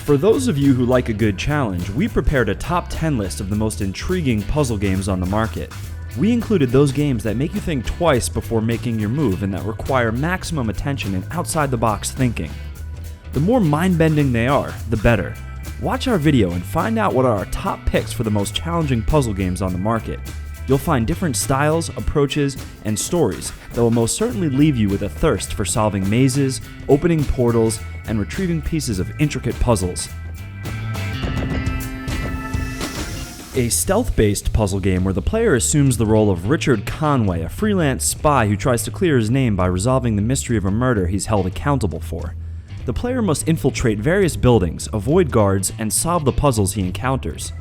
For those of you who like a good challenge, we prepared a top 10 list of the most intriguing puzzle games on the market. We included those games that make you think twice before making your move and that require maximum attention and outside-the-box thinking. The more mind-bending they are, the better. Watch our video and find out what are our top picks for the most challenging puzzle games on the market. You'll find different styles, approaches, and stories that will most certainly leave you with a thirst for solving mazes, opening portals, and retrieving pieces of intricate puzzles. A stealth-based puzzle game where the player assumes the role of Richard Conway, a freelance spy who tries to clear his name by resolving the mystery of a murder he's held accountable for. The player must infiltrate various buildings, avoid guards, and solve the puzzles he encounters.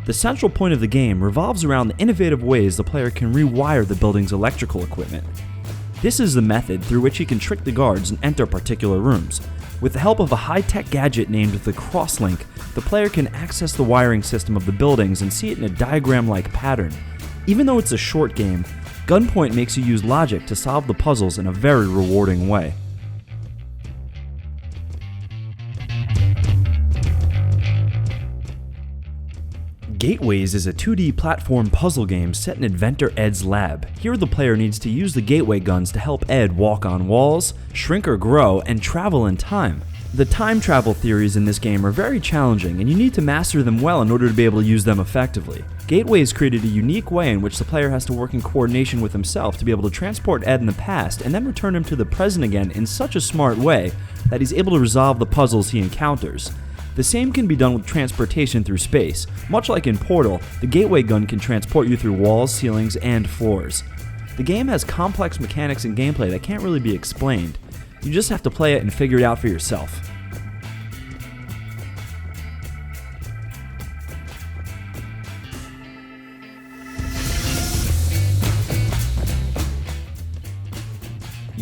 The central point of the game revolves around the innovative ways the player can rewire the building's electrical equipment. This is the method through which he can trick the guards and enter particular rooms. With the help of a high-tech gadget named the Crosslink, the player can access the wiring system of the buildings and see it in a diagram-like pattern. Even though it's a short game, GUNPOINT makes you use logic to solve the puzzles in a very rewarding way. Gateways is a 2D platform puzzle game set in Inventor Ed's lab. Here the player needs to use the gateway guns to help Ed walk on walls, shrink or grow, and travel in time. The time travel theories in this game are very challenging, and you need to master them well in order to be able to use them effectively. Gateways created a unique way in which the player has to work in coordination with himself to be able to transport Ed in the past and then return him to the present again in such a smart way that he's able to resolve the puzzles he encounters. The same can be done with transportation through space. Much like in Portal, the gateway gun can transport you through walls, ceilings, and floors. The game has complex mechanics and gameplay that can't really be explained. You just have to play it and figure it out for yourself.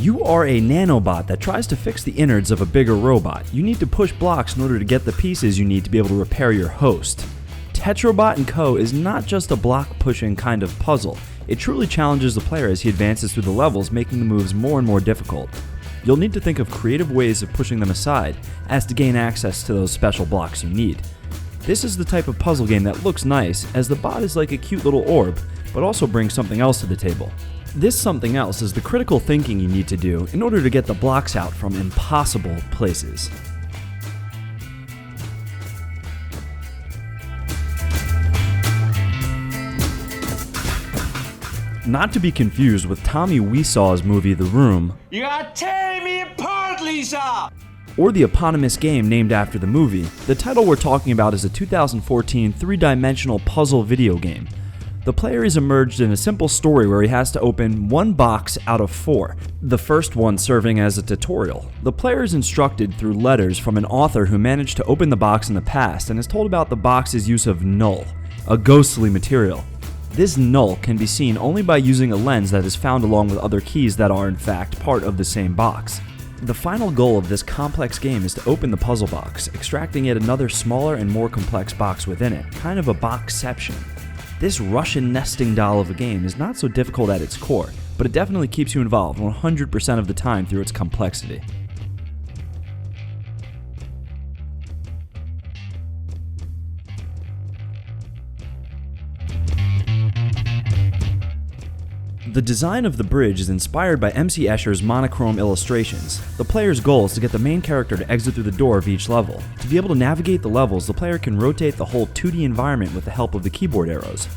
You are a nanobot that tries to fix the innards of a bigger robot. You need to push blocks in order to get the pieces you need to be able to repair your host. TETROBOT & Co. is not just a block-pushing kind of puzzle. It truly challenges the player as he advances through the levels, making the moves more and more difficult. You'll need to think of creative ways of pushing them aside, as to gain access to those special blocks you need. This is the type of puzzle game that looks nice, as the bot is like a cute little orb, but also brings something else to the table. This something else is the critical thinking you need to do in order to get the blocks out from impossible places. Not to be confused with Tommy Wiesaw's movie The Room, You are tearing me apart, Lisa! or the eponymous game named after the movie. The title we're talking about is a 2014 three-dimensional puzzle video game. The player is immersed in a simple story where he has to open one box out of 4, the first one serving as a tutorial. The player is instructed through letters from an author who managed to open the box in the past and is told about the box's use of null, a ghostly material. This null can be seen only by using a lens that is found along with other keys that are in fact part of the same box. The final goal of this complex game is to open the puzzle box, extracting yet another smaller and more complex box within it, kind of a boxception. This Russian nesting doll of a game is not so difficult at its core, but it definitely keeps you involved 100% of the time through its complexity. The design of the bridge is inspired by MC Escher's monochrome illustrations. The player's goal is to get the main character to exit through the door of each level. To be able to navigate the levels, the player can rotate the whole 2D environment with the help of the keyboard arrows.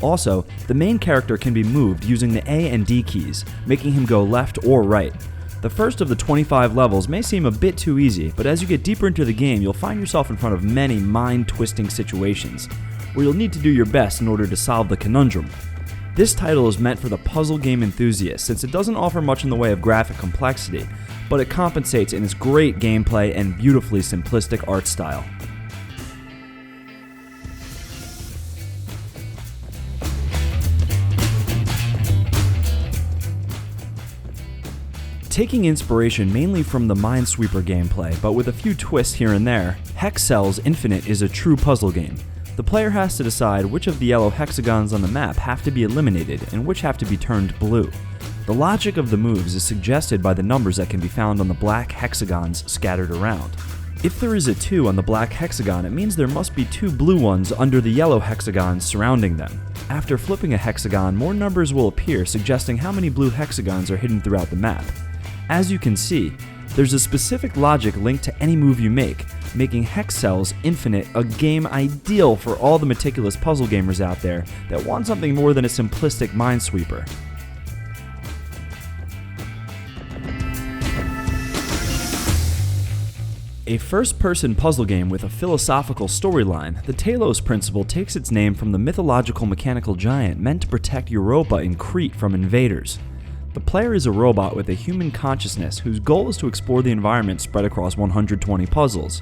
Also, the main character can be moved using the A and D keys, making him go left or right. The first of the 25 levels may seem a bit too easy, but as you get deeper into the game, you'll find yourself in front of many mind-twisting situations, where you'll need to do your best in order to solve the conundrum. This title is meant for the puzzle game enthusiast since it doesn't offer much in the way of graphic complexity, but it compensates in its great gameplay and beautifully simplistic art style. Taking inspiration mainly from the Minesweeper gameplay, but with a few twists here and there, S.HEXCELLS Infinite is a true puzzle game. The player has to decide which of the yellow hexagons on the map have to be eliminated and which have to be turned blue. The logic of the moves is suggested by the numbers that can be found on the black hexagons scattered around. If there is a 2 on the black hexagon, it means there must be 2 blue ones under the yellow hexagons surrounding them. After flipping a hexagon, more numbers will appear, suggesting how many blue hexagons are hidden throughout the map. As you can see, there's a specific logic linked to any move you make, making S.HEXCELLS Infinite a game ideal for all the meticulous puzzle gamers out there that want something more than a simplistic minesweeper. A first-person puzzle game with a philosophical storyline, the TALOS principle takes its name from the mythological mechanical giant meant to protect Europa in Crete from invaders. The player is a robot with a human consciousness whose goal is to explore the environment spread across 120 puzzles.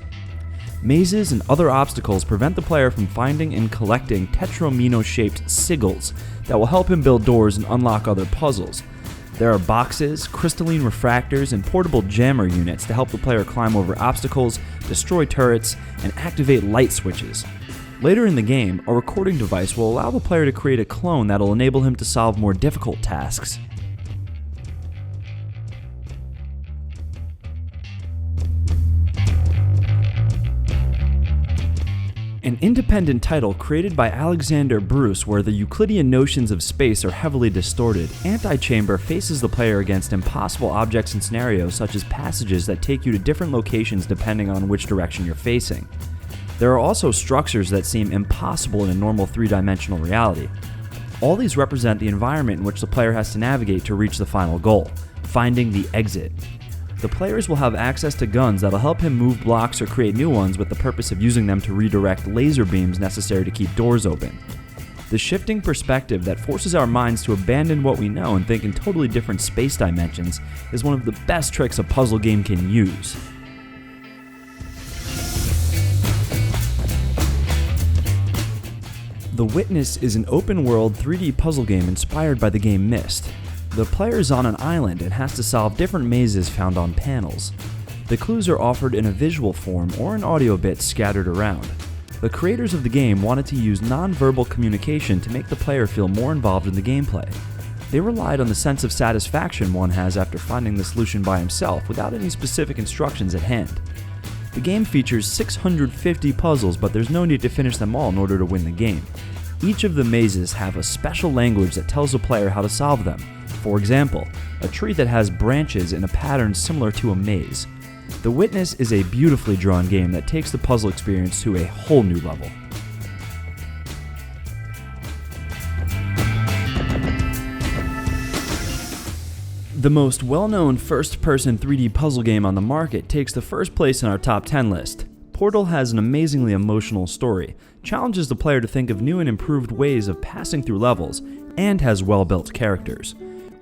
Mazes and other obstacles prevent the player from finding and collecting tetromino-shaped sigils that will help him build doors and unlock other puzzles. There are boxes, crystalline refractors, and portable jammer units to help the player climb over obstacles, destroy turrets, and activate light switches. Later in the game, a recording device will allow the player to create a clone that will enable him to solve more difficult tasks. An independent title created by Alexander Bruce where the Euclidean notions of space are heavily distorted, Antichamber faces the player against impossible objects and scenarios such as passages that take you to different locations depending on which direction you're facing. There are also structures that seem impossible in a normal three-dimensional reality. All these represent the environment in which the player has to navigate to reach the final goal, finding the exit. The players will have access to guns that'll help him move blocks or create new ones with the purpose of using them to redirect laser beams necessary to keep doors open. The shifting perspective that forces our minds to abandon what we know and think in totally different space dimensions is one of the best tricks a puzzle game can use. The Witness is an open-world 3D puzzle game inspired by the game Myst. The player is on an island and has to solve different mazes found on panels. The clues are offered in a visual form or an audio bit scattered around. The creators of the game wanted to use non-verbal communication to make the player feel more involved in the gameplay. They relied on the sense of satisfaction one has after finding the solution by himself without any specific instructions at hand. The game features 650 puzzles, but there's no need to finish them all in order to win the game. Each of the mazes have a special language that tells the player how to solve them. For example, a tree that has branches in a pattern similar to a maze. The Witness is a beautifully drawn game that takes the puzzle experience to a whole new level. The most well-known first-person 3D puzzle game on the market takes the first place in our top 10 list. Portal has an amazingly emotional story, challenges the player to think of new and improved ways of passing through levels, and has well-built characters.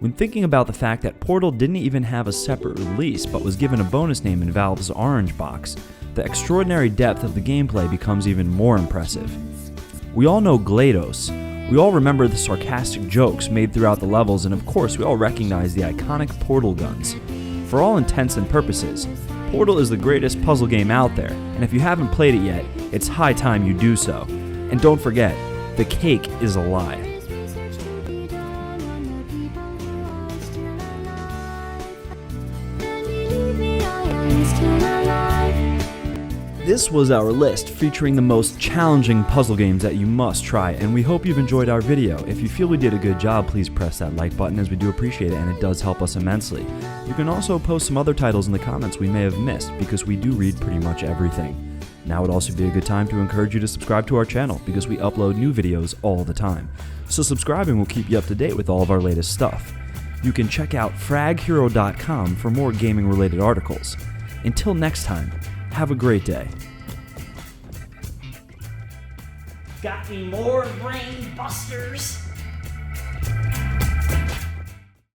When thinking about the fact that Portal didn't even have a separate release but was given a bonus name in Valve's Orange Box, the extraordinary depth of the gameplay becomes even more impressive. We all know GLaDOS, we all remember the sarcastic jokes made throughout the levels, and of course we all recognize the iconic Portal guns. For all intents and purposes, Portal is the greatest puzzle game out there, and if you haven't played it yet, it's high time you do so. And don't forget, the cake is a lie. This was our list featuring the most challenging puzzle games that you must try, and we hope you've enjoyed our video. If you feel we did a good job, please press that like button as we do appreciate it and it does help us immensely. You can also post some other titles in the comments we may have missed because we do read pretty much everything. Now would also be a good time to encourage you to subscribe to our channel because we upload new videos all the time. So subscribing will keep you up to date with all of our latest stuff. You can check out fraghero.com for more gaming related articles. Until next time, have a great day. Got any more brain busters?